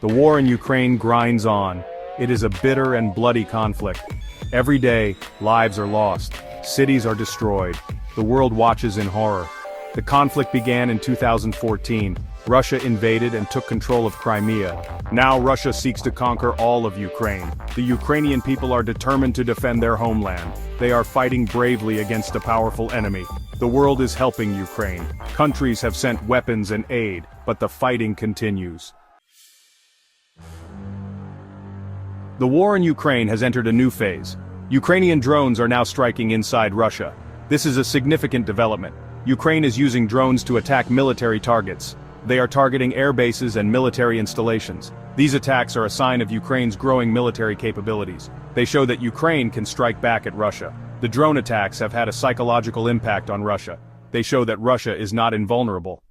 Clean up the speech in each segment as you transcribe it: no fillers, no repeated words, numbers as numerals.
The war in Ukraine grinds on. It is a bitter and bloody conflict. Every day, lives are lost. Cities are destroyed. The world watches in horror. The conflict began in 2014. Russia invaded and took control of Crimea. Now Russia seeks to conquer all of Ukraine. The Ukrainian people are determined to defend their homeland. They are fighting bravely against a powerful enemy. The world is helping Ukraine. Countries have sent weapons and aid, but the fighting continues. The war in Ukraine has entered a new phase. Ukrainian drones are now striking inside Russia. This is a significant development. Ukraine is using drones to attack military targets. They are targeting air bases and military installations. These attacks are a sign of Ukraine's growing military capabilities. They show that Ukraine can strike back at Russia. The drone attacks have had a psychological impact on Russia. They show that Russia is not invulnerable.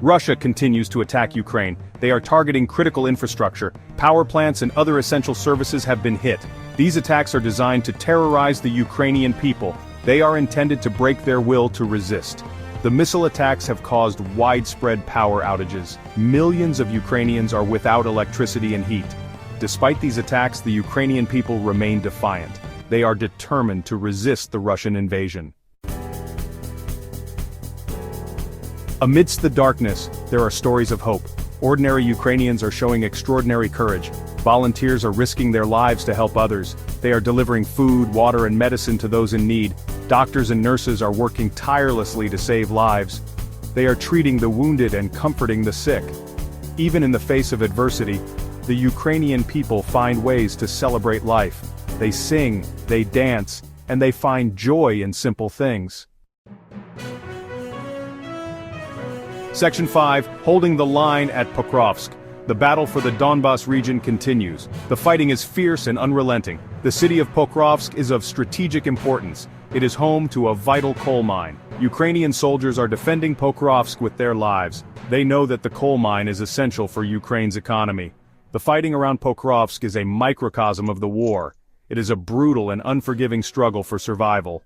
Russia continues to attack Ukraine. They are targeting critical infrastructure. Power plants and other essential services have been hit. These attacks are designed to terrorize the Ukrainian people. They are intended to break their will to resist. The missile attacks have caused widespread power outages. Millions of Ukrainians are without electricity and heat. Despite these attacks, the Ukrainian people remain defiant. They are determined to resist the Russian invasion. Amidst the darkness, there are stories of hope. Ordinary Ukrainians are showing extraordinary courage. Volunteers are risking their lives to help others. They are delivering food, water, and medicine to those in need. Doctors and nurses are working tirelessly to save lives. They are treating the wounded and comforting the sick. Even in the face of adversity, the Ukrainian people find ways to celebrate life. They sing, they dance, and they find joy in simple things. Section 5, holding the line at Pokrovsk. The battle for the Donbas region continues. The fighting is fierce and unrelenting. The city of Pokrovsk is of strategic importance. It is home to a vital coal mine. Ukrainian soldiers are defending Pokrovsk with their lives. They know that the coal mine is essential for Ukraine's economy. The fighting around Pokrovsk is a microcosm of the war. It is a brutal and unforgiving struggle for survival.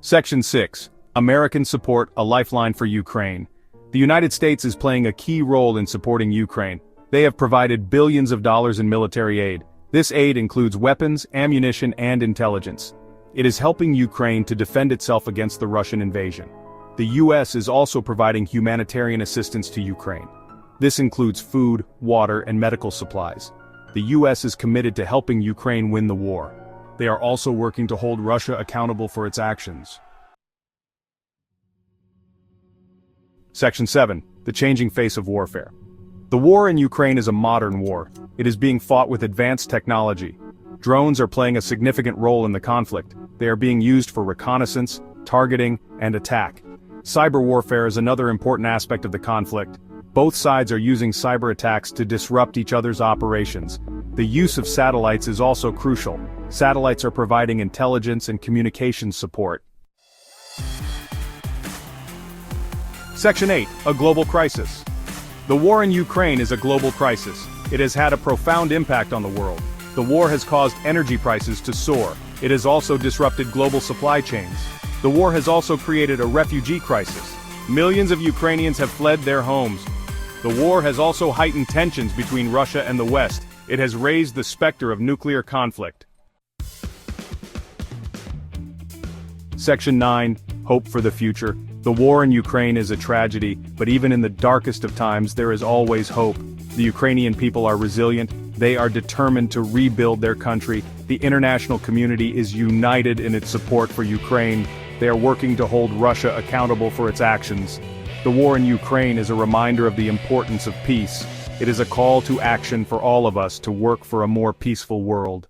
Section 6. American support, a lifeline for Ukraine. The United States is playing a key role in supporting Ukraine. They have provided billions of dollars in military aid. This aid includes weapons, ammunition, and intelligence. It is helping Ukraine to defend itself against the Russian invasion. The U.S. is also providing humanitarian assistance to Ukraine. This includes food, water, and medical supplies. The U.S. is committed to helping Ukraine win the war. They are also working to hold Russia accountable for its actions. Section 7. The changing face of warfare. The war in Ukraine is a modern war. It is being fought with advanced technology. Drones are playing a significant role in the conflict. They are being used for reconnaissance, targeting, and attack. Cyber warfare is another important aspect of the conflict. Both sides are using cyber attacks to disrupt each other's operations. The use of satellites is also crucial. Satellites are providing intelligence and communications support. Section 8. A global crisis. The war in Ukraine is a global crisis. It has had a profound impact on the world. The war has caused energy prices to soar. It has also disrupted global supply chains. The war has also created a refugee crisis. Millions of Ukrainians have fled their homes. The war has also heightened tensions between Russia and the West. It has raised the specter of nuclear conflict. Section 9. Hope for the future. The war in Ukraine is a tragedy, but even in the darkest of times there is always hope. The Ukrainian people are resilient. They are determined to rebuild their country. The international community is united in its support for Ukraine. They are working to hold Russia accountable for its actions. The war in Ukraine is a reminder of the importance of peace. It is a call to action for all of us to work for a more peaceful world.